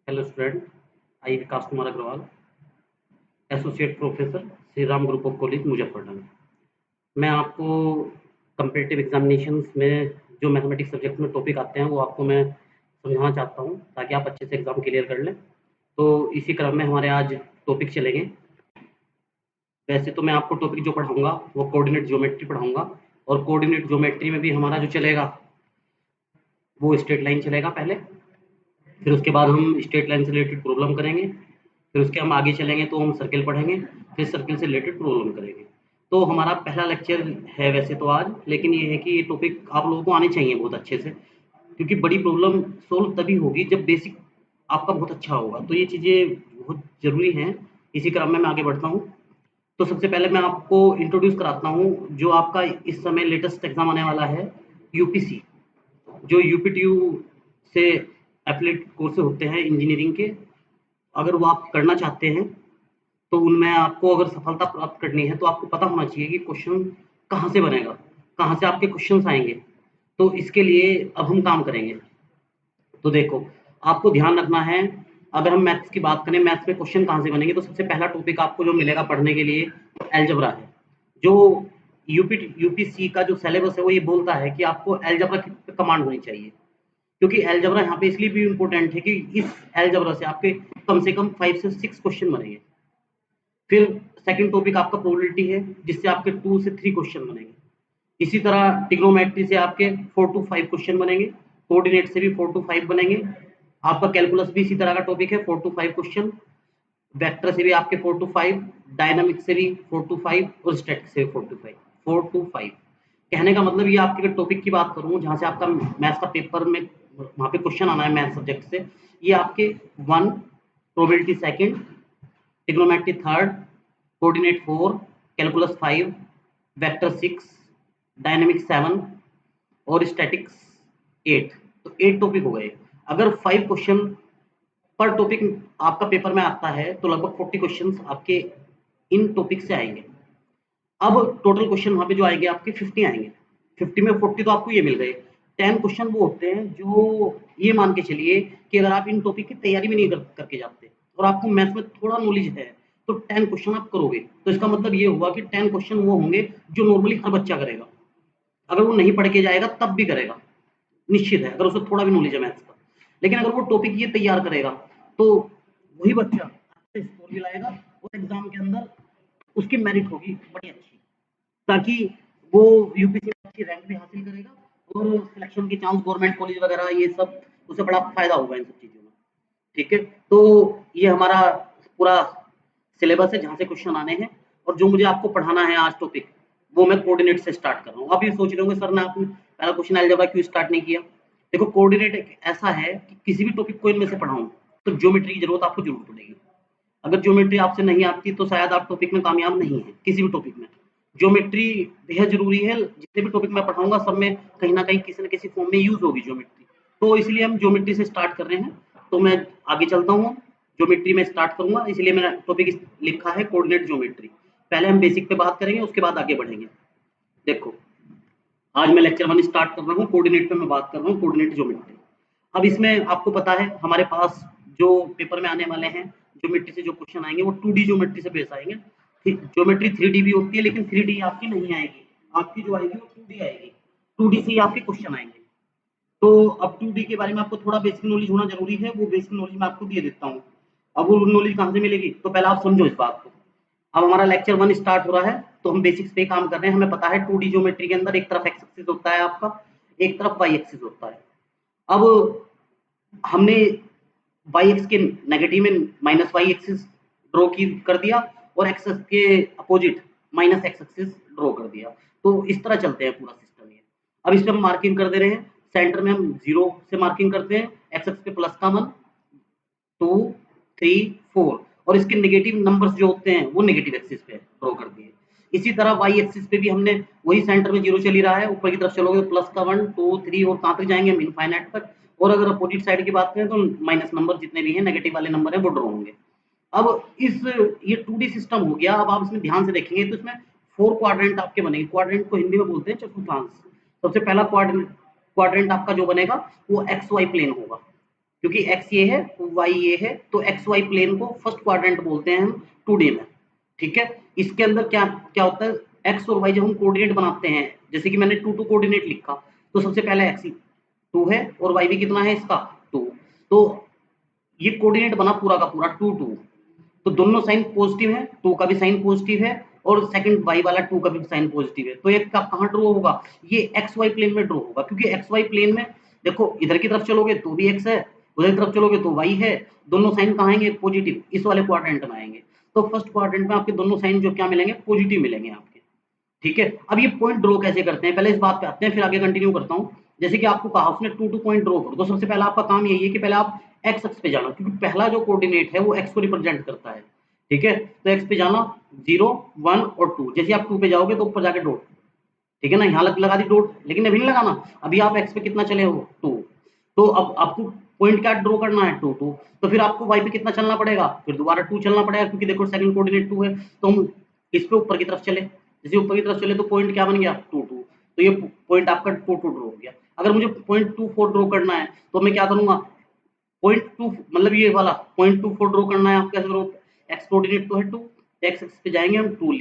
Hello student, I Vikas Kumar Agarwal, associate professor, Shri Ram group of college Muzaffarnagar. मैं आपको competitive examinations में जो मैथमेटिक्स सब्जेक्ट में टॉपिक आते हैं वो आपको मैं समझाना चाहता हूँ ताकि आप अच्छे से एग्जाम क्लियर कर लें। तो इसी क्रम में हमारे आज टॉपिक चलेंगे। वैसे तो मैं आपको टॉपिक जो पढ़ाऊंगा वो कोऑर्डिनेट ज्योमेट्री पढ़ाऊंगा, और कोऑर्डिनेट ज्योमेट्री में भी हमारा जो चलेगा वो स्ट्रेट लाइन चलेगा पहले। फिर उसके बाद हम स्ट्रेट लाइन से रिलेटेड प्रॉब्लम करेंगे। फिर उसके हम आगे चलेंगे तो हम सर्किल पढ़ेंगे। फिर सर्किल से रिलेटेड प्रॉब्लम करेंगे। तो हमारा पहला लेक्चर है वैसे तो आज, लेकिन ये है कि ये टॉपिक आप लोगों को आने चाहिए बहुत अच्छे से, क्योंकि बड़ी प्रॉब्लम सोल्व तभी होगी जब बेसिक आपका बहुत अच्छा होगा। तो ये चीज़ें बहुत ज़रूरी हैं। इसी क्रम में मैं आगे बढ़ता हूँ। तो सबसे पहले मैं आपको इंट्रोड्यूस कराता हूँ जो आपका इस समय लेटेस्ट एग्जाम आने वाला है, यूपीसी। जो यूपीटीयू से एफिलिएट कोर्स होते हैं इंजीनियरिंग के, अगर वो आप करना चाहते हैं तो उनमें आपको अगर सफलता प्राप्त करनी है तो आपको पता होना चाहिए कि क्वेश्चन कहाँ से बनेगा, कहाँ से आपके क्वेश्चंस आएंगे। तो इसके लिए अब हम काम करेंगे। तो देखो, आपको ध्यान रखना है, अगर हम मैथ्स की बात करें, मैथ्स में क्वेश्चन कहाँ से बनेंगे, तो सबसे पहला टॉपिक आपको जो मिलेगा पढ़ने के लिए एलजेब्रा है। जो यूपीसी का जो सिलेबस है वो ये बोलता है कि आपको एलजेब्रा की कमांड होनी चाहिए, क्योंकि एलजेब्रा यहाँ पे इसलिए भी इम्पोर्टेंट है कि इस एलजेब्रा से आपके कम से कम 5 से 6 क्वेश्चन बनेंगे। फिर सेकंड टॉपिक आपका प्रोबेबिलिटी है, जिससे आपके 2 से 3 क्वेश्चन बनेंगे। इसी तरह ट्रिग्नोमेट्री से आपके 4 टू 5 क्वेश्चन बनेंगे। कोऑर्डिनेट से भी 4 टू 5 बनेंगे। आपका कैलकुलस भी इसी तरह का टॉपिक है, 4 टू 5 क्वेश्चन। वेक्टर से भी आपके 4 टू 5, डायनामिक्स से भी 4 टू 5 और स्टैटिक्स से भी 4 टू 5। 4 टू 5 कहने का मतलब, ये आपके टॉपिक की बात करूँ जहाँ से आपका मैथ्स का पेपर में वहाँ पे क्वेश्चन आना है मैथ्स सब्जेक्ट से, ये आपके 1, probability second, trigonometry third, coordinate 4, calculus 5, vector 6, dynamics 7 और स्टैटिक्स 8। तो 8 टॉपिक हो गए। अगर 5 क्वेश्चन पर टॉपिक आपका पेपर में आता है तो लगभग 40 क्वेश्चंस आपके इन टॉपिक से आएंगे। अब टोटल क्वेश्चन वहां पे जो आएंगे आपके 50 आएंगे। 50 में 40 तो आपको ये मिल गए। 10 क्वेश्चन वो होते हैं जो ये मान के चलिए कि अगर आप इन टॉपिक की तैयारी भी नहीं करके जाते और आपको मैथ्स में थोड़ा नॉलेज है तो 10 क्वेश्चन आप करोगे। तो इसका मतलब ये हुआ कि 10 क्वेश्चन वो होंगे जो नॉर्मली हर बच्चा करेगा। अगर वो नहीं पढ़ के जाएगा तब भी करेगा, निश्चित है, अगर उसे थोड़ा भी नॉलेज है मैथ्स का। लेकिन अगर वो टॉपिक ये तैयार करेगा तो वही बच्चा अच्छे स्कोर भी लाएगा और एग्जाम के अंदर उसकी मेरिट होगी बड़ी अच्छी, ताकि वो यूपीसी में अच्छी रैंक भी हासिल करेगा और सिलेक्शन के चांस गवर्नमेंट कॉलेज वगैरह ये सब उसे बड़ा फायदा होगा इन सब चीज़ों में। ठीक है, तो ये हमारा पूरा सिलेबस है जहाँ से क्वेश्चन आने हैं। और जो मुझे आपको पढ़ाना है आज टॉपिक, वो मैं कोऑर्डिनेट से स्टार्ट कर रहा हूँ। आप ये सोच रहे होंगे सर ने आपने पहला क्वेश्चन अलजेब्रा क्यों स्टार्ट नहीं किया। देखो, कोऑर्डिनेट एक ऐसा है कि किसी भी टॉपिक को इनमें से पढ़ाऊँ तो ज्योमेट्री की जरूरत आपको जरूर पड़ेगी। अगर ज्योमेट्री आपसे नहीं आती तो शायद आप टॉपिक में कामयाब नहीं है। किसी भी टॉपिक में ज्योमेट्री बेहद जरूरी है। जितने भी टॉपिक मैं पढ़ाऊंगा सब में कहीं ना कहीं किसी न किसी फॉर्म में यूज होगी ज्योमेट्री। तो इसलिए हम ज्योमेट्री से स्टार्ट कर रहे हैं। तो मैं आगे चलता हूँ, ज्योमेट्री में स्टार्ट करूंगा, इसलिए मैंने टॉपिक लिखा है कोऑर्डिनेट ज्योमेट्री। पहले हम बेसिक पे बात करेंगे, उसके बाद आगे बढ़ेंगे। देखो, आज मैं लेक्चर 1 स्टार्ट कर रहा हूँ, कोऑर्डिनेट पे मैं बात कर रहा हूँ, कोऑर्डिनेट ज्योमेट्री। अब इसमें आपको पता है हमारे पास जो पेपर में आने वाले हैं ज्योमेट्री से जो क्वेश्चन आएंगे वो 2D ज्योमेट्री से बेस आएंगे। ज्योमेट्री 3D भी होती है, लेकिन 3D आपकी नहीं आएगी। आपकी जो आएगी वो 2D आएगी। 2D से ही आपके क्वेश्चन आएंगे। तो अब 2D के बारे में आपको थोड़ा बेसिक नॉलेज होना जरूरी है, वो बेसिक नॉलेज मैं आपको दे देता हूँ। अब वो नॉलेज कहाँ से मिलेगी, तो पहले आप समझो इस बात को। अब हमारा लेक्चर 1 स्टार्ट हो रहा है, तो हम बेसिक्स पे काम कर रहे हैं। हमें पता है 2D ज्योमेट्री के अंदर एक तरफ एक्स एक्सिस होता है आपका, एक तरफ वाई एक्सिस होता है। अब हमने वाई एक्स के नेगेटिव में माइनस वाई एक्सिस ड्रॉ की कर दिया और एक्स के opposite minus x axis draw कर दिया। तो इस तरह चलते हैं पूरा सिस्टम ये। अब इस पे हम मार्किंग कर दे रहे हैं। सेंटर में हम 0 से मार्किंग करते हैं, एक्स एक्स पे प्लस का 1, 2, 3, 4 और इसके नेगेटिव नंबर्स जो होते हैं वो नेगेटिव एक्सिस पे ड्रॉ कर दिए। इसी तरह वाई एक्सिस पे भी हमने वही, सेंटर में 0 चल ही रहा है, ऊपर की तरफ चलोगे प्लस का 1, 2, 3 और कहाँ तक जाएंगे हम, इनफाइनाइट तक। और अगर अपोजिट साइड की बात करें तो माइनस नंबर जितने भी हैं, नेगेटिव वाले नंबर है वो ड्रॉ होंगे। अब ये 2D सिस्टम हो गया। अब आप इसमें ध्यान से देखेंगे तो इसमें 4 क्वाड्रेंट आपके बनेंगे। क्वाड्रेंट को हिंदी में बोलते हैं चतुर्थांश। सबसे पहला क्वाड्रेंट आपका जो बनेगा वो एक्स वाई प्लेन होगा। क्योंकि x ये है, y ये है, तो एक्स वाई प्लेन को फर्स्ट क्वाड्रेंट बोलते हैं हम 2D में। ठीक है, इसके अंदर क्या क्या होता है, x और y जब हम कोऑर्डिनेट बनाते हैं, जैसे कि मैंने 2 कोऑर्डिनेट लिखा, तो सबसे पहले x 2 है और y भी कितना है इसका 2, तो ये कोऑर्डिनेट बना पूरा का पूरा 2 तो दोनों साइन पॉजिटिव है, 2 का भी साइन पॉजिटिव है और सेकंड y वाला 2 का भी साइन पॉजिटिव है, तो ये कहाँ ड्रॉ होगा, ये एक्स वाई प्लेन में ड्रॉ होगा, क्योंकि एक्स वाई प्लेन में देखो इधर की तरफ चलोगे तो भी x है, उधर की तरफ चलोगे तो y है, दोनों साइन कहाँ आएंगे, पॉजिटिव, इस वाले क्वाड्रेंट में आएंगे। तो फर्स्ट क्वाड्रेंट में आपके दोनों साइन जो क्या मिलेंगे, पॉजिटिव मिलेंगे आपके। ठीक है, अब ये पॉइंट ड्रॉ कैसे करते हैं, पहले इस बात पे आते हैं, फिर आगे कंटिन्यू करता हूँ। जैसे कि आपको कहा उसने 2 पॉइंट ड्रॉ करो, तो सबसे पहला आपका काम यही है कि पहले आप एक्स एक्स पे जाना, क्योंकि पहला जो कोऑर्डिनेट है वो एक्स को रिप्रेजेंट करता है। ठीक है, तो एक्स पे जाना 0 1 और 2, जैसे आप 2 पे जाओगे तो ऊपर जाके डॉट, ठीक है ना, यहाँ लगा दी डॉट, लेकिन अभी नहीं लगाना, अभी आप एक्स पे कितना चले हो 2, तो अब आपको पॉइंट क्या ड्रॉ करना है 2 तो फिर आपको वाई पे कितना चलना पड़ेगा, फिर दोबारा 2 चलना पड़ेगा, क्योंकि देखो सेकंड कोऑर्डिनेट 2 है, तो हम इस पे ऊपर की तरफ चले, जैसे ऊपर की तरफ चले तो पॉइंट क्या बन गया 2 तो ये पॉइंट आपका 2 ड्रॉ हो गया। अगर मुझे पॉइंट 2 4 ड्रॉ करना है तो मैं क्या करूंगा, पॉइंट 2 मतलब ये वाला पॉइंट 2 4 ड्रॉ करना है, आप कैसे करो, एक्स कोऑर्डिनेट तो है 2, एक्स एक्स पे जाएंगे हम 2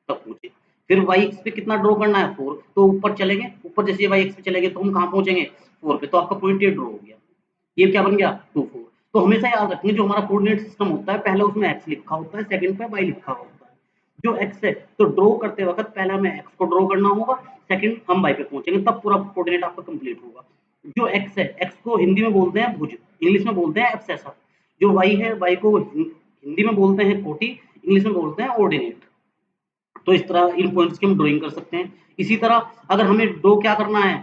तक पहुंचे, फिर वाई एक्स पे कितना ड्रॉ करना है 4, तो ऊपर चलेंगे, ऊपर जैसे वाई एक्स पे चलेंगे तो हम कहाँ पहुंचेंगे 4 पे, तो आपका पॉइंट ये ड्रॉ हो गया, ये क्या बन गया 2 4। तो हमेशा याद रखेंगे जो हमारा कोऑर्डिनेट सिस्टम होता है पहले उसमें एक्स लिखा होता है, सेकंड पे वाई लिखा होता है। जो एक्स है तो ड्रॉ करते वक्त पहले हमें एक्स को ड्रॉ करना होगा, सेकंड हम वाई पे पहुंचेंगे, तब पूरा कोऑर्डिनेट आपका कंप्लीट होगा। जो एक्स है, एक्स को हिंदी में बोलते हैं भुज, इंग्लिश में बोलते हैं एब्सेसा। जो वाई है, वाई को हिंदी में बोलते हैं कोटि, इंग्लिश में बोलते हैं ऑर्डिनेट। तो इस तरह इन पॉइंट्स की हम ड्राइंग कर सकते हैं। इसी तरह अगर हमें ड्रॉ क्या करना है,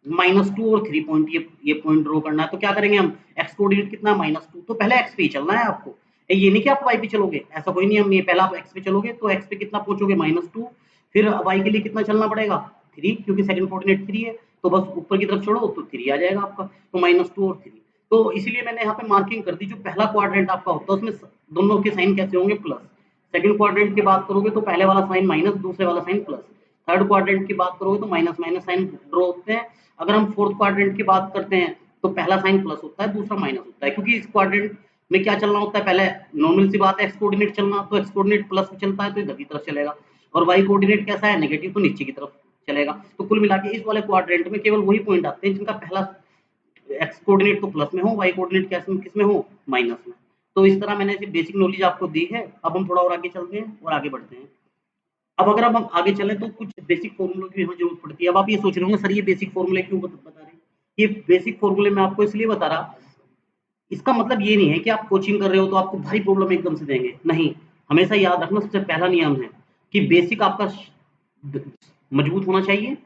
-2 और 3 पॉइंट, ये पॉइंट ड्रॉ करना है, तो क्या करेंगे हम, एक्स कोऑर्डिनेट कितना -2, तो पहले एक्स पे ही चलना है आपको, ये नहीं कि आप वाई पे चलोगे, ऐसा कोई नहीं, हम ये पहला आप एक्स पे चलोगे तो एक्स पे कितना पहुंचोगे -2, फिर वाई के लिए कितना चलना पड़ेगा 3, क्योंकि सेकंड कोऑर्डिनेट 3 है, तो बस ऊपर की तरफ छोड़ो तो 3 आ जाएगा आपका, तो -2 और 3। तो इसीलिए मैंने यहाँ पे मार्किंग कर दी, जो पहला क्वाड्रेंट आपका होता है उसमें दोनों के साइन कैसे होंगे, प्लस। सेकंड क्वाड्रेंट की बात करोगे तो पहले वाला साइन माइनस, दूसरे वाला साइन प्लस। थर्ड क्वाड्रेंट की बात करोगे तो माइनस माइनस साइन ड्रॉ होते हैं। अगर हम फोर्थ क्वाड्रेंट की बात करते हैं तो पहला साइन प्लस होता है, दूसरा माइनस होता है, क्योंकि इस क्वाड्रेंट में क्या चलना होता है, पहले नॉर्मल सी बात है एक्स कोऑर्डिनेट चलना, तो एक्स कोऑर्डिनेट प्लस चलता है तो इधर की तरफ चलेगा, और वाई कोऑर्डिनेट कैसा है नेगेटिव, तो नीचे की तरफ चलेगा। तो कुल मिला के इस वाले क्वाड्रेंट में केवल वही पॉइंट आते हैं जिनका पहला एक्स कोऑर्डिनेट तो प्लस में हो, वाई कोऑर्डिनेट कैसे किस में हो, माइनस में। तो इस तरह मैंने बेसिक नॉलेज आपको दी है। अब हम थोड़ा और आगे चलते हैं और आगे बढ़ते हैं। अब अगर हम आगे चलें तो कुछ बेसिक फॉर्मूलों की हमें जरूरत पड़ती है। अब आप ये सोच रहे होंगे सर ये बेसिक फॉर्मूले क्यों बता रहे हैं, ये बेसिक फॉर्मूले मैं आपको इसलिए बता रहा, इसका मतलब ये नहीं है कि आप कोचिंग कर रहे हो तो आपको भारी प्रॉब्लम एकदम से देंगे, नहीं। हमेशा याद रखना, सबसे पहला नियम है कि बेसिक आपका मजबूत होना चाहिए।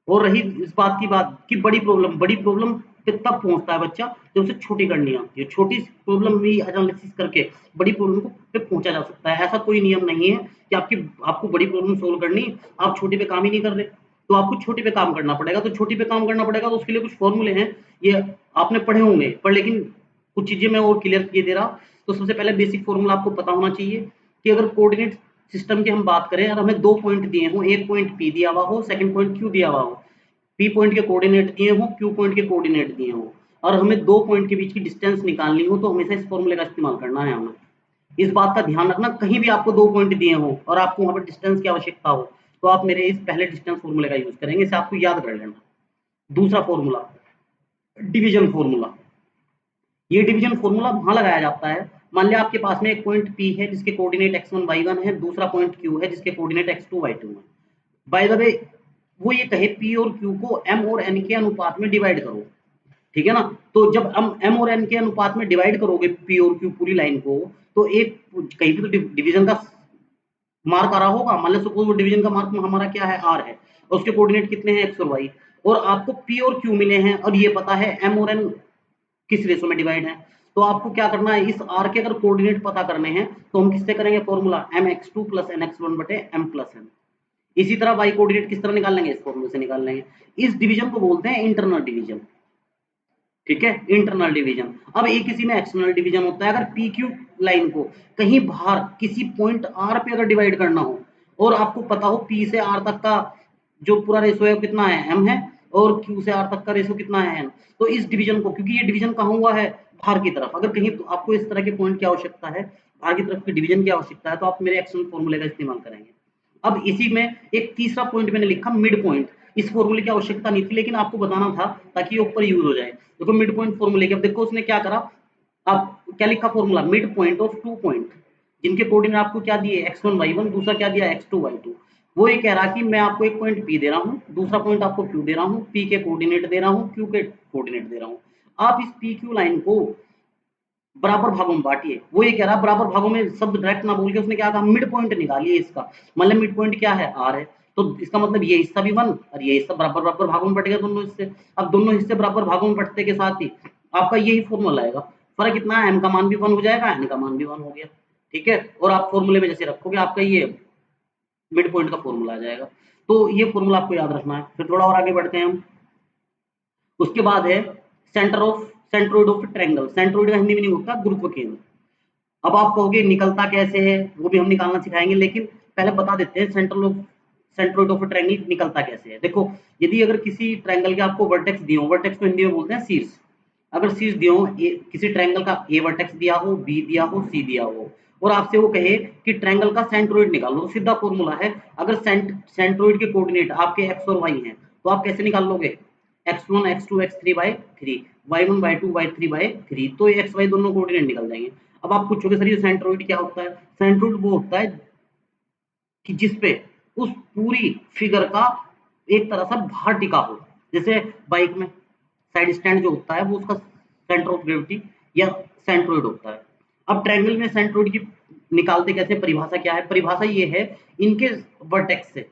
और रही इस बात की बात कि बड़ी प्रॉब्लम पे तब पहुंचता है बच्चा जब उसे छोटी करनी आती है, छोटी प्रॉब्लम भी एनालिसिस करके बड़ी प्रॉब्लम को पे पहुंचा जा सकता है। ऐसा कोई नियम नहीं है कि आपको बड़ी प्रॉब्लम सोल्व करनी, आप छोटी पे काम ही नहीं कर रहे, तो आपको छोटी पे काम करना पड़ेगा। तो छोटी पे काम करना पड़ेगा तो उसके लिए कुछ फॉर्मूले हैं, ये आपने पढ़े होंगे, पर लेकिन कुछ चीजें मैं और क्लियर किए दे रहा। तो सबसे पहले बेसिक फॉर्मूला आपको पता होना चाहिए कि अगर कोऑर्डिनेट सिस्टम की हम बात करें और हमें 2 पॉइंट दिए हों, एक पॉइंट पी दिया हुआ हो, सेकंड पॉइंट क्यू दिया हुआ हो, पी पॉइंट के कोऑर्डिनेट दिए हों, क्यू पॉइंट के कोऑर्डिनेट दिए हों, और हमें 2 पॉइंट के बीच की डिस्टेंस निकालनी हो, तो हमेशा इस फॉर्मूले का इस्तेमाल करना है हमें। इस बात का ध्यान रखना, कहीं भी आपको 2 पॉइंट दिए हों और आपको वहां पर डिस्टेंस की आवश्यकता हो, तो आप मेरे इस पहले डिस्टेंस फॉर्मूले का यूज करेंगे, इसे आपको याद कर लेना। दूसरा फॉर्मूला, डिवीजन फॉर्मूला। ये डिवीजन फॉर्मूला वहां लगाया जाता है, मान लिया आपके पास में एक पॉइंट पी है जिसके कोऑर्डिनेट x1 y1 है, दूसरा पॉइंट क्यू है जिसके कोऑर्डिनेट x2 y2 है। बाय द वे वो ये कहे p और q को m और n के अनुपात में डिवाइड करो, ठीक है ना। तो जब हम m और n के अनुपात में डिवाइड करोगे p और q पूरी लाइन को, तो एक कहीं भी तो डिवीजन का मार्क आ रहा होगा। मान लो सपोज वो डिवीजन का मार्क हमारा क्या है, r है, और उसके कोऑर्डिनेट कितने हैं x और y, और आपको p और q मिले हैं और ये पता है m और n किस रेशो में डिवाइड है। तो आपको क्या करना है, इस r के अगर कोऑर्डिनेट पता करने हैं तो हम किससे करेंगे फॉर्मूला, mx2 + nx1 बटे m + n। इसी तरह y कोऑर्डिनेट किस तरह निकाल लेंगे, इस फॉर्मूले से निकाल लेंगे। इस डिवीजन को बोलते हैं इंटरनल डिवीजन, ठीक है, इंटरनल डिवीजन। अब एक किसी में एक्सटर्नल डिवीजन होता है, अगर पी क्यू लाइन को कहीं बाहर किसी पॉइंट आर पे अगर डिवाइड करना हो और आपको पता हो पी से आर तक का जो पूरा रेशो है वो कितना है, एम है, और Q से R तक का रेशो कितना है n। तो इस डिवीजन को, क्योंकि ये डिवीजन कहाँ हुआ है, बाहर की तरफ, अगर कहीं तो आपको इस तरह के पॉइंट की आवश्यकता है, बाहर की तरफ की डिवीजन की आवश्यकता है, तो आप मेरे एक्सपोनेंशियल फॉर्मूले का इस्तेमाल करेंगे। अब इसी में एक तीसरा पॉइंट मैंने लिखा मिड पॉइंट। इस फॉर्मूले की आवश्यकता नहीं थी, लेकिन आपको बताना था ताकि ये ऊपर यूज हो जाए। देखो मिड पॉइंट फॉर्मूले के, अब देखो उसने क्या करा, आप क्या लिखा formula, mid point of two point जिनके कोऑर्डिनेट आपको क्या दिए x1 y1, दूसरा क्या दिया x2 y2। वो ये कह रहा कि मैं आपको एक पॉइंट P दे रहा हूँ, दूसरा पॉइंट आपको Q दे रहा हूँ, P के कोऑर्डिनेट दे रहा हूँ, Q के कोऑर्डिनेट दे रहा हूँ। आप इस PQ लाइन को बराबर भागों में बांटिए। वो ये कह रहा बराबर भागों में, शब्द डायरेक्ट ना बोल के उसने क्या कहा, मिड पॉइंट निकालिए इसका, मतलब मिड पॉइंट क्या है, R है। तो इसका मतलब ये हिस्सा भी 1 और ये हिस्सा बराबर बराबर भागों में बटेगा दोनों हिस्से। अब दोनों हिस्से बराबर भागों में बटने के साथ ही आपका यही फॉर्मूला आएगा। फर्क इतना है, m का मान भी 1 हो जाएगा, n का मान भी 1 हो गया, ठीक है। और आप फॉर्मूले में जैसे रखोगे आपका ये मिड पॉइंट का फॉर्मूला आ जाएगा। तो ये फॉर्मूला आपको याद रखना है। फिर थोड़ा और आगे बढ़ते हैं हम। उसके बाद है सेंट्रोइड ऑफ ट्रायंगल। सेंट्रोइड का हिंदी मीनिंग होता है गुरुत्व केंद्र। अब आप कहोगे निकलता कैसे है, वो भी हम निकालना सिखाएंगे, लेकिन पहले बता देते हैं सेंट्रोइड ऑफ ट्रायंगल निकलता कैसे है। देखो, यदि अगर किसी ट्रायंगल के आपको वर्टेक्स दिए हो, वर्टेक्स को हिंदी में बोलते हैं शीर्ष। अगर शीर्ष दिए हो, किसी ट्रायंगल का ए वर्टेक्स दिया हो, बी दिया हो, सी दिया हो, और आपसे वो कहे कि ट्रायंगल का सेंट्रोइड निकालो, तो सीधा फॉर्मूला है, अगर सेंट्रोइड के कोऑर्डिनेट आपके एक्स और वाई हैं, तो आप कैसे निकाल लोगे, x1 x2 x3 by 3, y1 y2 y3 by 3, तो ये x y दोनों कोऑर्डिनेट निकल जाएंगे। अब आप पूछोगे सर ये सेंट्रोइड क्या होता है। सेंट्रोइड वो होता है कि जिसपे उस पूरी फिगर का एक तरह से भार टिका हो। जैसे बाइक में साइड स्टैंड जो होता है वो उसका सेंटर ऑफ ग्रेविटी या सेंट्रोइड होता है। अब ट्रायंगल में सेंट्रोइड की निकालते कैसे, परिभाषा क्या है, परिभाषा ये है, इनके वर्टेक्स से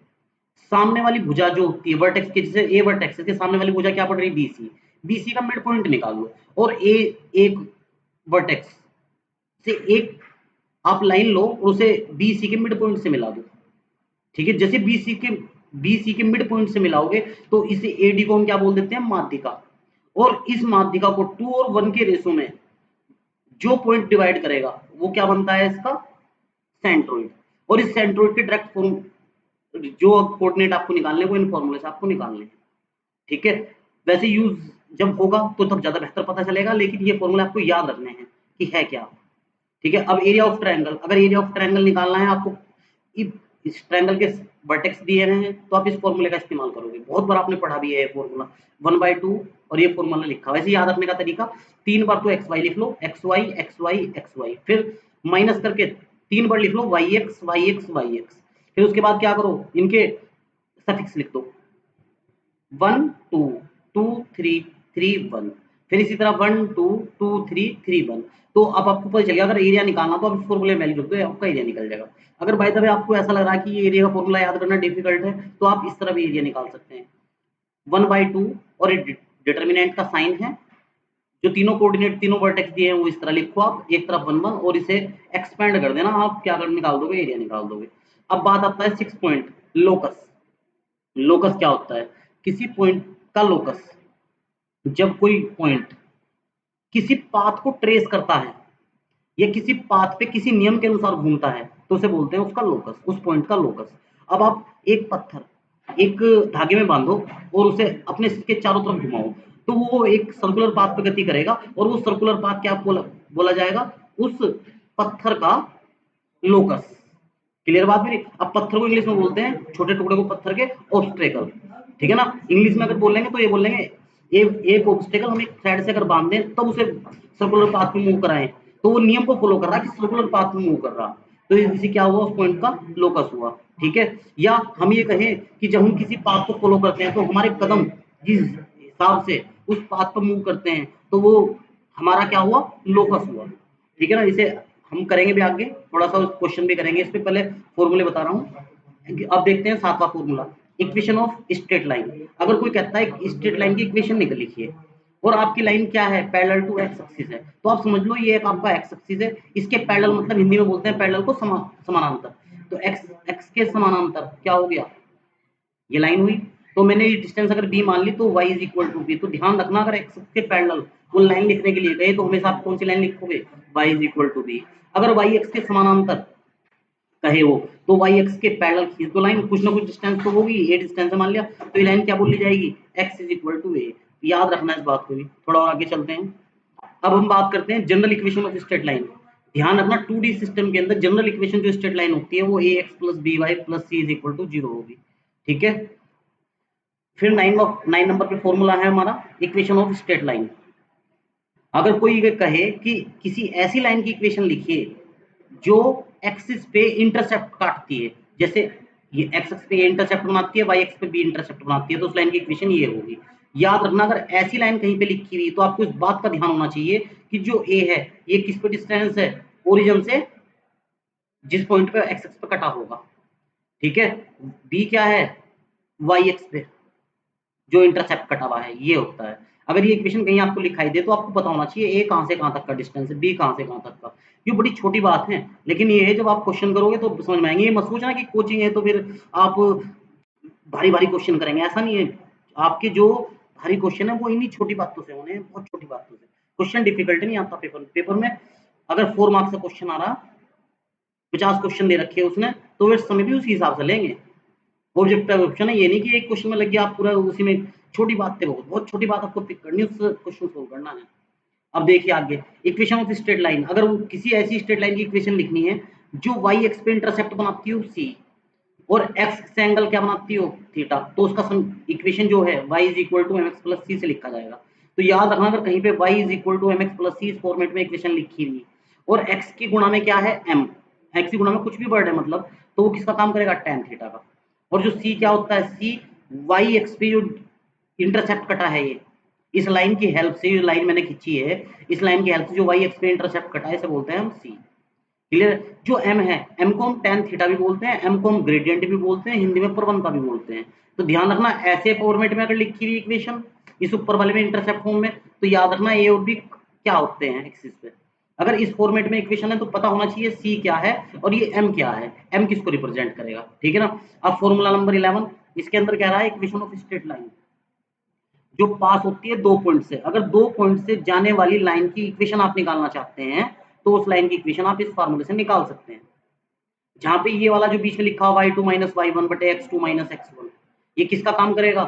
सामने वाली भुजा जो होती है वर्टेक्स के, जैसे ए वर्टेक्स के सामने वाली भुजा क्या पड़ रही है, बीसी, बीसी का मिड पॉइंट निकाल लो, और ए एक वर्टेक्स से एक आप लाइन लो और उसे बीसी के मिड पॉइंट से मिला दो, ठीक है। जैसे बीसी के मिड पॉइंट से मिलाओगे तो इसे एडी को हम क्या बोल देते हैं, माध्यिका। और इस माध्यिका को 2 और 1 के रेशो में जो पॉइंट डिवाइड करेगा वो क्या बनता है, इसका सेंट्रोइड। और इस सेंट्रोइड के डायरेक्ट फॉर्म जो कोऑर्डिनेट आपको निकालने को इन फॉर्मूले से आपको निकालने हैं, ठीक है। वैसे यूज जब होगा तो तब ज्यादा बेहतर पता चलेगा, लेकिन ये फॉर्मूले आपको याद रखने हैं कि है क्या, ठीक है। अब एरिया ऑफ ट्रायंगल, अगर एरिया ऑफ ट्रायंगल निकालना है आपको, इस ट्रायंगल के वर्टेक्स दिए हैं तो आप इस फॉर्मूले का इस्तेमाल करोगे। बहुत बार आपने पढ़ा भी है ये फॉर्मूला 1/2, और ये फॉर्मूला लिखा। वैसे याद रखने का तरीका, 3 बार तो एक्स वाई लिख लो, x y x y x y, फिर माइनस करके 3 बार लिख लो y x y x y x, फिर उसके बाद क्या करो, इनके सफिक्स लिख दो, 1 2 2 3 3 1, फिर इसी तरह 1 2 2 3 3 1। तो अब आपको पता चलेगा, अगर एरिया निकालना तो आप इस फॉर्मूले में वैल्यू रख दो, आपका एरिया निकल जाएगा। अगर बाय द वे आपको ऐसा लग रहा है कि ये एरिया का फॉर्मूला याद करना डिफिकल्ट है, तो आप इस तरह भी एरिया निकाल सकते हैं, 1/2, और डिटर्मिनेंट का साइन है, जो तीनों कोऑर्डिनेट तीनों वर्टेक्स दिए हैं वो इस तरह लिखो आप, एक तरफ 1 1, और इसे एक्सपेंड कर देना, आप क्या कर निकाल दोगे, एरिया निकाल दोगे। अब बात आता है 6 पॉइंट, लोकस। लोकस क्या होता है, किसी पॉइंट का लोकस, जब कोई पॉइंट किसी पाथ को ट्रेस करता है या किसी पाथ पे किसी नियम के अनुसार घूमता है, तो उसे बोलते हैं उसका लोकस, उस पॉइंट का लोकस। अब आप एक पत्थर एक धागे में बांधो और उसे अपने के चारों तरफ घुमाओ, तो वो एक सर्कुलर पाथ पे गति करेगा, और वो सर्कुलर पाथ क्या बोला जाएगा, उस पत्थर का लोकस। क्लियर बात मेरी। अब पत्थर को इंग्लिश में बोलते हैं, छोटे टुकड़े को पत्थर के, ऑब्स्टेकल, ठीक है ना। इंग्लिश में अगर बोलेंगे तो ये बोलेंगे एक ऑब्स्टेकल हम एक साइड से अगर बांध दें तब उसे सर्कुलर पाथ में मूव कराएं, तो वो नियम को फॉलो कर रहा है कि सर्कुलर पाथ में मूव कर रहा, तो इसे क्या हुआ, उस पॉइंट का लोकस हुआ, ठीक है। या हम ये कहें कि जब हम किसी पाथ को फॉलो करते हैं तो हमारे कदम जिस हिसाब से उस पाथ पर मूव करते हैं तो वो हमारा क्या हुआ, लोकस हुआ, ठीक है ना। इसे हम करेंगे भी आगे, थोड़ा सा क्वेश्चन भी करेंगे, इस पे पहले फॉर्मूले बता रहा हूँ। अब देखते हैं 7वां formula, equation of straight line. अगर कोई कहता है स्ट्रेट लाइन की इक्वेशन निकल लिखिए, और आपकी लाइन क्या है, पैरेलल टू एक्स एक्सिस है, तो आप समझ लो ये एक आपका एक्स एक्सिस है, इसके पैरेलल मतलब हिंदी में बोलते हैं पैरेलल को समानांतर। तो एक्स एक्स के समानांतर क्या हो गया, ये लाइन हुई। तो मैंने ये डिस्टेंस अगर b मान ली तो y is equal to b. तो ध्यान रखना, अगर x के पैरेलल वो लाइन लिखने के लिए गए तो हमेशा आप कौन सी लाइन लिखोगे, y is equal to b. अगर y x के समानांतर कहे वो, तो वाई एक्स के पैरेलल खींच दो लाइन, कुछ ना कुछ डिस्टेंस तो होगी, ए डिस्टेंस है मान लिया, तो ये लाइन क्या बोल ली जाएगी, एक्स इज इक्वल टू ए। याद रखना इस बात को भी। थोड़ा और आगे चलते हैं। अब हम बात करते हैं general equation of straight line. ध्यान रखना 2D सिस्टम के अंदर जनरल इक्वेशन जो स्ट्रेट लाइन होती है वो a x plus b y plus c is equal to 0 होगी। ठीक है। फिर 9 नंबर पे फॉर्मूला है हमारा इक्वेशन ऑफ स्ट्रेट लाइन। अगर कोई ये कहे कि किसी ऐसी लाइन की इक्वेशन लिखिए जो एक्सिस पे इंटरसेप्ट काटती है, जैसे ये एक्स एक्स पे ये इंटरसेप्ट बनाती है, वाई एक्स पे बी इंटरसेप्ट बनाती है, तो उस लाइन की इक्वेशन ये होगी। याद रखना अगर ऐसी लाइन कहीं पे लिखी हुई तो आपको इस बात का ध्यान होना चाहिए कि जो ए है ये किस पे डिस्टेंस है, ओरिजिन से, जिस पॉइंट पे एक्स एक्स पे कटा होगा। ठीक है। बी क्या है, वाई एक्स पे जो इंटरसेप्ट कटा हुआ है ये होता है। अगर ये इक्वेशन कहीं आपको लिखाई दे तो आपको पता होना चाहिए ए कहां से कहां तक का डिस्टेंस है, बी कहां से कहां तक का। ये बड़ी छोटी बात है, लेकिन ये है जब आप क्वेश्चन करोगे तो समझ में आएंगे। ये मत सोचना कि कोचिंग है तो फिर आप भारी भारी क्वेश्चन करेंगे, ऐसा नहीं है। आपके जो भारी क्वेश्चन है वो इन्हीं छोटी बातों से होने हैं, बहुत छोटी बातों से। क्वेश्चन डिफिकल्ट नहीं आता पेपर में। अगर 4 मार्क्स का क्वेश्चन आ रहा, 50 क्वेश्चन दे रखे उसने, तो वे समय भी उसी हिसाब से लेंगे। ऑब्जेक्टिव ऑप्शन है, ये नहीं कि एक क्वेश्चन में लग गया आप पूरा उसी में। छोटी बात थे, बहुत छोटी बात आपको पिक करनी है, उस क्वेश्चन सोल्व करना है। अब देखिए आगे इक्वेशन ऑफ स्ट्रेट लाइन। अगर वो किसी ऐसी स्ट्रेट लाइन की इक्वेशन लिखनी है जो वाई एक्स पे इंटरसेप्ट बनाती हो सी और एक्स से एंगल क्या बनाती हो थीटा, तो उसका इक्वेशन जो है y is equal to m x plus c से लिखा जाएगा। तो याद रखना अगर कहीं पे y is equal to m x plus c इस फॉर्मेट में इक्वेशन लिखी हुई और x की गुणा में क्या है m, x की गुणा में कुछ भी वर्ड है मतलब, तो वो किसका काम करेगा, tan थीटा का। और जो c क्या होता है, c वाई एक्स पे जो इंटरसेप्ट कटा है ये, इस लाइन की हेल्प से, जो लाइन मैंने खींची है इस लाइन की हेल्प से जो वाई एक्स पे इंटरसेप्ट कटा है इसे बोलते हैं हम c। क्लियर। जो m है, m को हम tan थीटा भी बोलते हैं, m को हम ग्रेडियंट भी बोलते हैं, हिंदी में प्रवणता भी बोलते हैं। तो ध्यान रखना ऐसे फॉर्मेट में अगर लिखी हुई इक्वेशन इस ऊपर वाले में इंटरसेप्ट फॉर्म में, तो याद रखना ए और बी क्या होते हैं एक्सिस पे। अगर इस फॉर्मेट में इक्वेशन है तो पता होना चाहिए सी क्या है और ये m क्या है, m किसको रिप्रेजेंट करेगा। ठीक है ना। अब फॉर्मूला नंबर 11 इसके अंदर कह रहा है इक्वेशन ऑफ स्ट्रेट लाइन जो पास होती है 2 पॉइंट से। अगर 2 पॉइंट से जाने वाली लाइन की इक्वेशन आप निकालना चाहते हैं तो उस लाइन की इक्वेशन आप इस फार्मूले से निकाल सकते हैं। जहां पे ये वाला जो बीच में लिखा हुआ y2 माइनस y1 बटे x2 माइनस x1, ये किसका काम करेगा,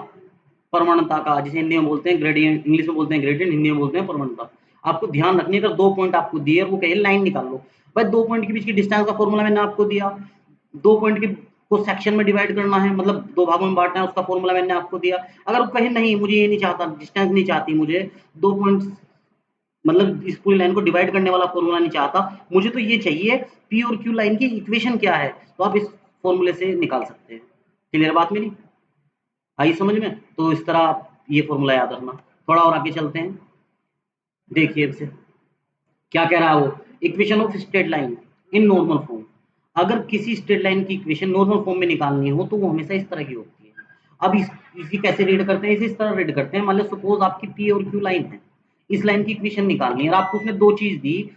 परमाणुता का, जिसे हिंदी में बोलते हैं ग्रेडियंट, इंग्लिश में बोलते हैं ग्रेडियंट, हिंदी में बोलते हैं परमाणुता। आपको ध्यान रखनी है अगर 2 पॉइंट आपको दिए और वो कहे लाइन निकाल लो, भाई 2 पॉइंट के बीच की डिस्टेंस का फॉर्मूला मैंने आपको दिया, 2 पॉइंट के को सेक्शन में डिवाइड करना है, मतलब 2 भागों में बांटना है, उसका फॉर्मूला मैंने आपको दिया। अगर वो कहे नहीं मुझे ये नहीं चाहता, डिस्टेंस नहीं चाहती मुझे, 2 पॉइंट्स मतलब इस पूरी लाइन को डिवाइड करने वाला फॉर्मूला नहीं चाहता, मुझे तो ये चाहिए पी और क्यू लाइन की इक्वेशन क्या है, तो आप इस फॉर्मूले से निकाल सकते हैं। क्लियर बात मेरी आई समझ में। तो इस तरह आप ये फॉर्मूला याद रखना। थोड़ा और आगे चलते हैं। देखिए इसे क्या कह रहा है वो, equation of straight line in normal form. अगर किसी स्ट्रेट लाइन की इक्वेशन नॉर्मल फॉर्म में निकालनी हो तो वो हमेशा इस तरह की होती है। अब इसी कैसे रीड करते हैं, इसे इस तरह रीड करते हैं। मान लो सपोज आपकी पी और क्यू लाइन है, इस लाइन की इक्वेशन निकालनी है और आपको उसने 2 चीज दी,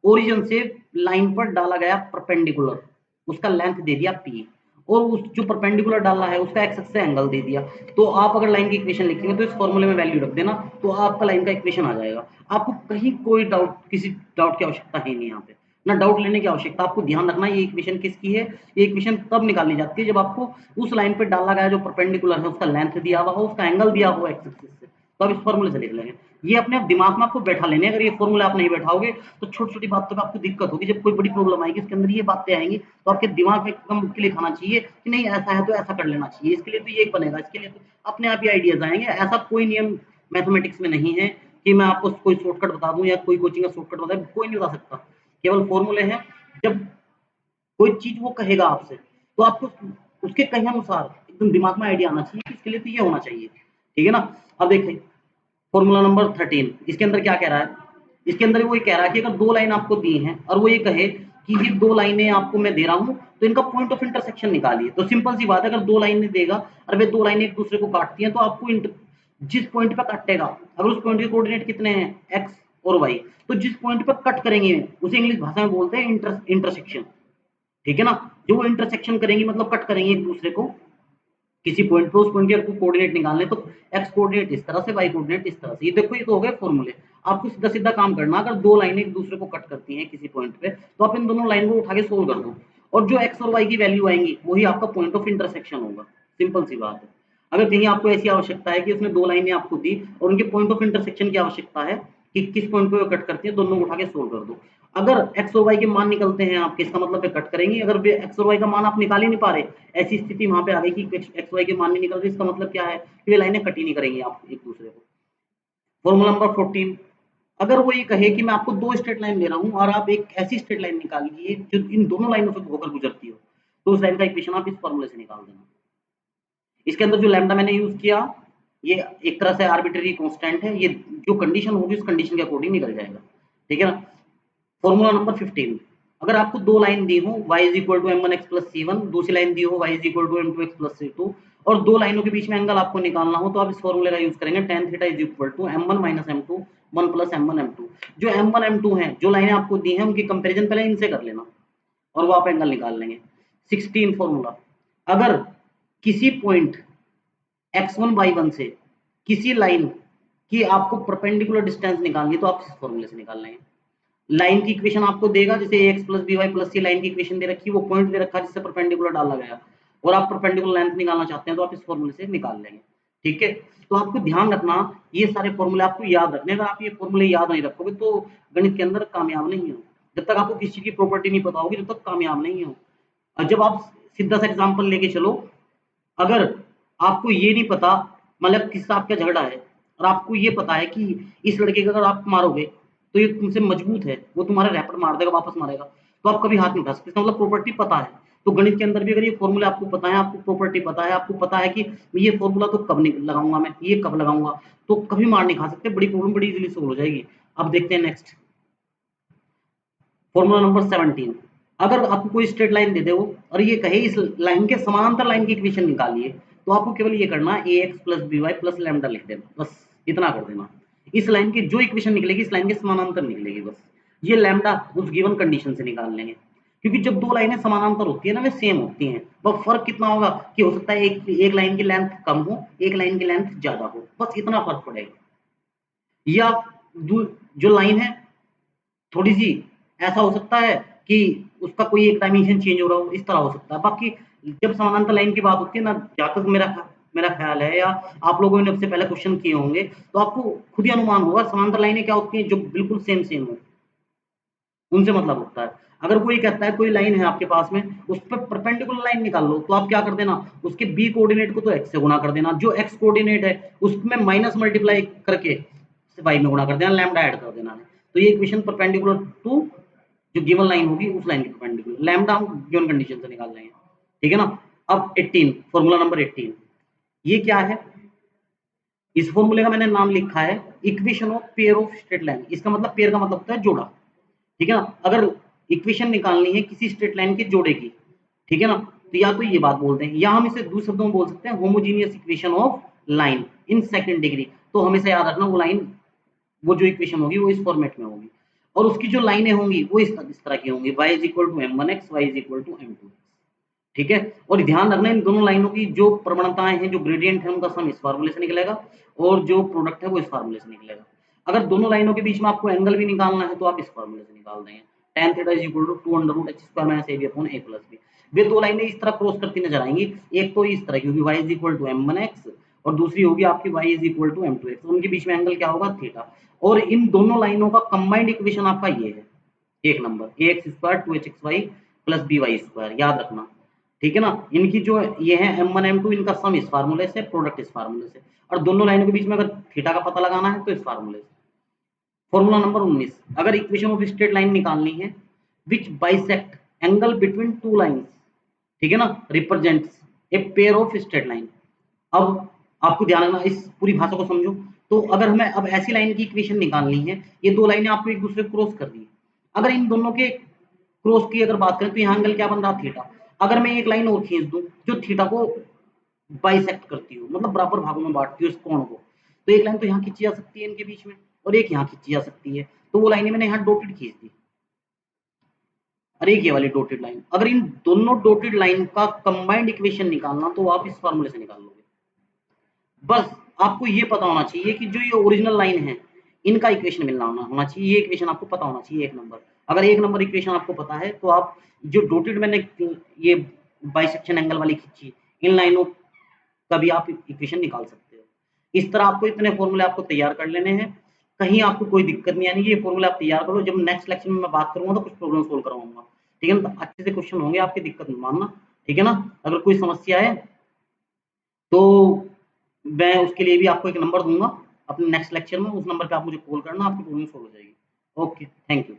ओरिजिन से लाइन पर डाला गया परपेंडिकुलर, उसका लेंथ दे दिया p, और उस जो परपेंडिकुलर डाला है उसका एक्स एक्स से एंगल दे दिया। तो आप अगर लाइन की इक्वेशन लिखेंगे तो इस फॉर्मूले में वैल्यू रख देना, तो आपका लाइन का इक्वेशन आ जाएगा। आपको कहीं कोई डाउट, किसी डाउट की आवश्यकता है नहीं यहाँ पे, ना डाउट लेने की आवश्यकता। आपको ध्यान रखना ये इक्वेशन किसकी है, ये इक्वेशन तब निकालनी जाती है जब आपको उस लाइन पे डाला गया जो परपेंडिकुलर है उसका लेंथ दिया हुआ हो, उसका एंगल दिया हो एक्स एक्सिस से, तो आप इस फॉर्मूले से लिख लेंगे। ये अपने आप दिमाग में आपको बैठा लेने, अगर ये फॉर्मूला आप नहीं बैठाओगे तो छोटी छोटी बातों पर आपको दिक्कत होगी। जब कोई बड़ी प्रॉब्लम आएगी इसके अंदर ये बातें आएंगी तो आपके दिमाग में एकदम के लिए खाना चाहिए कि नहीं ऐसा है तो ऐसा कर लेना चाहिए, इसके लिए तो ये बनेगा, इसके लिए तो अपने आप ही आइडियाज आएंगे। ऐसा कोई नियम मैथमेटिक्स में नहीं है कि मैं आपको कोई शॉर्टकट बता दूं या कोई कोचिंग का शॉर्टकट बता दूं, कोई नहीं बता सकता। केवल फॉर्मूले हैं। जब कोई चीज वो कहेगा आपसे तो आपको उसके कहे अनुसार एकदम दिमाग में आइडिया आना चाहिए कि इसके लिए तो ये होना चाहिए। ठीक है ना। अब देखें फॉर्मूला नंबर 13 इसके अंदर क्या कह रहा है, इसके अंदर वो ये कह रहा है कि अगर 2 लाइन आपको दी हैं और वो ये कहे कि ये 2 लाइनें आपको मैं दे रहा हूं तो इनका पॉइंट ऑफ इंटरसेक्शन निकालिए। तो सिंपल सी बात है, अगर 2 लाइनें देगा और वे 2 लाइनें एक दूसरे को काटती हैं तो आपको जिस पॉइंट पर काटेगा, अगर उस पॉइंट के कोऑर्डिनेट कितने हैं एक्स और वाई, तो जिस पॉइंट पर कट करेंगे उसे इंग्लिश भाषा में बोलते हैं इंटरसेक्शन। ठीक है ना। जो वो इंटरसेक्शन करेंगी मतलब कट करेंगे एक दूसरे को किसी पॉइंट पे, उस पॉइंट के आपको कोऑर्डिनेट निकालने, तो एक्स कोऑर्डिनेट इस तरह से, वाई कोऑर्डिनेट इस तरह से। ये देखो ये तो हो गए फॉर्मूले। आपको सीधा सीधा काम करना, अगर 2 लाइनें एक दूसरे को कट करती हैं किसी पॉइंट पे तो आप इन दोनों लाइन को उठा के सोल्व कर दो। और जो एक्स और वाई की वैल्यू आएंगी वही आपका पॉइंट ऑफ इंटरसेक्शन होगा। सिंपल सी बात है। अगर कहीं आपको ऐसी आवश्यकता है कि उसने दो लाइनें आपको दी और उनके पॉइंट ऑफ इंटरसेक्शन की आवश्यकता है कि किस पॉइंट पे वो कट करती है, दोनों को उठा के सोल्व कर दो। अगर एक्स और वाई के मान निकलते हैं आपके, इसका मतलब वे कट करेंगे। अगर वे एक्स और वाई का मान आप निकाल ही नहीं पा रहे, ऐसी स्थिति वहां पे आ गई कि एक्स वाई के मान नहीं निकल रहे, इसका मतलब क्या है कि वे लाइनें कट ही नहीं करेंगी आप एक दूसरे को। फॉर्मूला नंबर 14, अगर वो ये कहे कि मैं आपको दो स्ट्रेट लाइन दे रहा हूं और आप एक ऐसी स्ट्रेट लाइन निकालिए जो इन दोनों लाइनों से होकर गुजरती हो, तो उस लाइन का इक्वेशन आप इस फॉर्मूले से निकाल देना। इसके अंदर जो लैम्डा मैंने यूज किया, ये एक तरह से आर्बिट्ररी कांस्टेंट है, ये जो कंडीशन होगी उस कंडीशन के अकॉर्डिंग निकल जाएगा। ठीक है ना। फॉर्मूला नंबर 15, अगर आपको दो लाइन दी हो y is equal to m1x plus c1, दूसरी लाइन दी हो y is equal to m2x plus c2, और दो लाइनों के बीच में एंगल आपको निकालना हो, तो आप इस फॉर्मूले का यूज करेंगे tan theta is equal to m1 minus m2 1 plus m1 m2। जो m1 m2 हैं, जो लाइनें आपको दी हैं, उनकी कंपैरिजन पहले इनसे कर लेना और वो आप एंगल निकाल लेंगे। 16 फॉर्मूला, अगर किसी पॉइंट x1 y1 से किसी लाइन की आपको परपेंडिकुलर डिस्टेंस निकालनी है, तो आप इस फॉर्मूले से निकाल लेंगे। लाइन की इक्वेशन आपको देगा, जैसे ax plus b y plus c line की इक्वेशन दे रखी है, वो पॉइंट दे रखा है जिससे परपेंडिकुलर डाला गया, और आप परपेंडिकुलर लेंथ निकालना चाहते हैं, तो आप इस फॉर्मूले से निकाल लेंगे। ठीक है। तो आपको ध्यान रखना, ये सारे फॉर्मूले आपको याद रखने। अगर आप ये फॉर्मूले याद नहीं रखोगे तो गणित के अंदर कामयाब नहीं हो। जब तक आपको किसी की प्रॉपर्टी नहीं पता होगी, जब तक कामयाब नहीं हो। और जब आप सीधा सा एग्जाम्पल लेके चलो, अगर आपको ये नहीं पता, मतलब किससे आपका झगड़ा है और आपको ये पता है कि इस लड़के को अगर आप मारोगे तो ये तुमसे मजबूत है, वो तुम्हारा रैपट मार देगा, वापस मारेगा, तो आप कभी हाथ नहीं उठा सकते। इसका मतलब प्रॉपर्टी पता है। तो गणित के अंदर भी अगर ये फॉर्मूला आपको पता है, आपको प्रॉपर्टी पता है, आपको पता है कि ये फॉर्मूला तो कब नहीं लगाऊंगा, मैं ये कब लगाऊंगा, तो कभी मार नहीं खा सकते, बड़ी प्रॉब्लम बड़ी इजीली सोल्व हो जाएगी। अब देखते हैं नेक्स्ट फॉर्मूला नंबर 17, अगर आपको कोई स्ट्रेट लाइन दे दे वो और ये कहे इस लाइन के समानांतर लाइन की इक्वेशन निकालिए, तो आपको केवल ये करना है ax plus b y plus lambda लिख देना, बस इतना कर देना। इस लाइन की जो इक्वेशन निकलेगी इस लाइन के समानांतर निकलेगी, बस ये लैम्डा उस गिवन कंडीशन से निकाल लेंगे। क्योंकि जब दो लाइनें समानांतर होती है ना, वे सेम होती हैं, बस फर्क कितना होगा कि हो सकता है एक लाइन की लेंथ कम हो, एक लाइन की लेंथ ज्यादा हो, बस इतना फर्क पड़ेगा। या जो लाइन है थोड़ी सी ऐसा हो सकता है कि उसका कोई एक डायमेंशन चेंज हो रहा हो, इस तरह हो सकता है। बाकी जब समानांतर लाइन की बात होती है ना, जहाँ तक मेरा ख्याल है, या आप लोगों ने सबसे पहले क्वेश्चन किए होंगे, तो आपको खुद ही अनुमान होगा समानांतर लाइनें क्या होती हैं, जो बिल्कुल सेम सेम हो, उनसे मतलब होता है। अगर कोई कहता है कोई लाइन है आपके पास में, उस पर परपेंडिकुलर लाइन निकाल लो, तो आप क्या कर देना, उसके बी कोऑर्डिनेट को तो एक्स से गुना कर देना, जो एक्स कोऑर्डिनेट है उसमें माइनस मल्टीप्लाई करके वाई में गुणा कर देना, लैम्डा ऐड कर देना है। तो ये इक्वेशन परपेंडिकुलर टू जो गिवन लाइन होगी उस लाइन की परपेंडिकुलर, लैम्डा हम गिवन कंडीशन से निकाल लेंगे। ठीक है ना। अब 18 फॉर्मूला नंबर 18, ये क्या है, इस फॉर्मूले का मैंने नाम लिखा है equation of pair of straight line. इसका मतलब पेयर का मतलब होता है जोड़ा। ठीक है ना। अगर इक्वेशन निकालनी है किसी स्ट्रेट लाइन के जोड़े की, ठीक है ना, तो या तो ये बात बोलते हैं, या हम इसे दूसरे शब्दों में बोल सकते हैं homogeneous equation of line in second degree. तो हमेशा याद रखना वो लाइन, वो जो इक्वेशन होगी वो इस फॉर्मेट में होगी, और उसकी जो लाइनें होंगी वो इस तरह की होंगी, y is equal to m1x, y is equal to m2x। ठीक है। और ध्यान रखना इन दोनों लाइनों की जो प्रवणताएं हैं, जो ग्रेडियंट है, उनका सम इस फार्मूले से निकलेगा और जो प्रोडक्ट है वो इस फार्मूले से निकलेगा। अगर दोनों लाइनों के बीच में आपको एंगल भी निकालना है, तो आप इस फार्मूले से निकाल देंगे, tan theta is equal to 2 under root h square minus ab upon a plus b। वे दो लाइनें इस तरह क्रॉस करती नजर आएंगी, एक तो इस तरह की होगी y is equal to m1x, और दूसरी होगी आपकी y is equal to m2x, उनके बीच में एंगल क्या होगा, थीटा। और इन दोनों लाइनों का कंबाइंड इक्वेशन आपका ये है, एक number ax square 2hxy plus by square, याद रखना। ठीक है ना। इनकी जो ये है m1 m2, इनका सम इस फार्मूले से, प्रोडक्ट इस फार्मूले से, और दोनों लाइनों के बीच में अगर थीटा का पता लगाना है तो इस फार्मूले से। फॉर्मूला नंबर 19, अगर इक्वेशन ऑफ स्ट्रेट लाइन निकालनी है which bisect angle between two lines, ठीक है ना, represents a pair of straight line. अब आपको ध्यान रखना, इस पूरी भाषा को समझो। तो अगर हमें अब ऐसी लाइन की इक्वेशन निकालनी है, ये दो लाइनें आपको एक दूसरे को क्रॉस कर दी, अगर इन दोनों के क्रॉस की अगर बात करें तो यहाँ एंगल क्या बन रहा, थीटा। अगर मैं एक लाइन और खींच दूं जो थीटा को बाइसेक्ट करती हो, मतलब बराबर भागों में बांटती हो इस कोण को, तो एक लाइन तो यहाँ खींची जा सकती है इनके बीच में, और एक यहाँ खींची जा सकती है, तो वो लाइनें मैंने यहाँ डॉटेड खींच दी, और एक ये वाली डॉटेड लाइन। अगर इन दोनों डॉटेड लाइन का कंबाइंड इक्वेशन निकालना, तो आप इस फार्मूले से निकाल लोगे। बस आपको ये पता होना चाहिए कि जो ये ओरिजिनल लाइन है, इनका इक्वेशन मिलना होना चाहिए, ये इक्वेशन आपको पता होना चाहिए एक नंबर। अगर एक नंबर इक्वेशन आपको पता है तो आप जो डॉटेड मैंने ये बाइसेक्शन एंगल वाली खींची, इन लाइनों का भी आप इक्वेशन निकाल सकते हो। इस तरह आपको इतने फॉर्मूले आपको तैयार कर लेने हैं, कहीं आपको कोई दिक्कत नहीं आनी, ये फॉर्मूले आप तैयार करो, जब नेक्स्ट लेक्चर में मैं बात करूँगा तो कुछ प्रॉब्लम सॉल्व करवाऊँगा, ठीक है ना? तो अच्छे से क्वेश्चन होंगे, आपकी दिक्कत मत मानना, ठीक है ना? अगर कोई समस्या है तो मैं उसके लिए भी आपको एक नंबर दूँगा अपने नेक्स्ट लेक्चर में, उस नंबर पे आप मुझे कॉल करना, आपकी प्रॉब्लम सॉल्व हो जाएगी। Okay, thank you.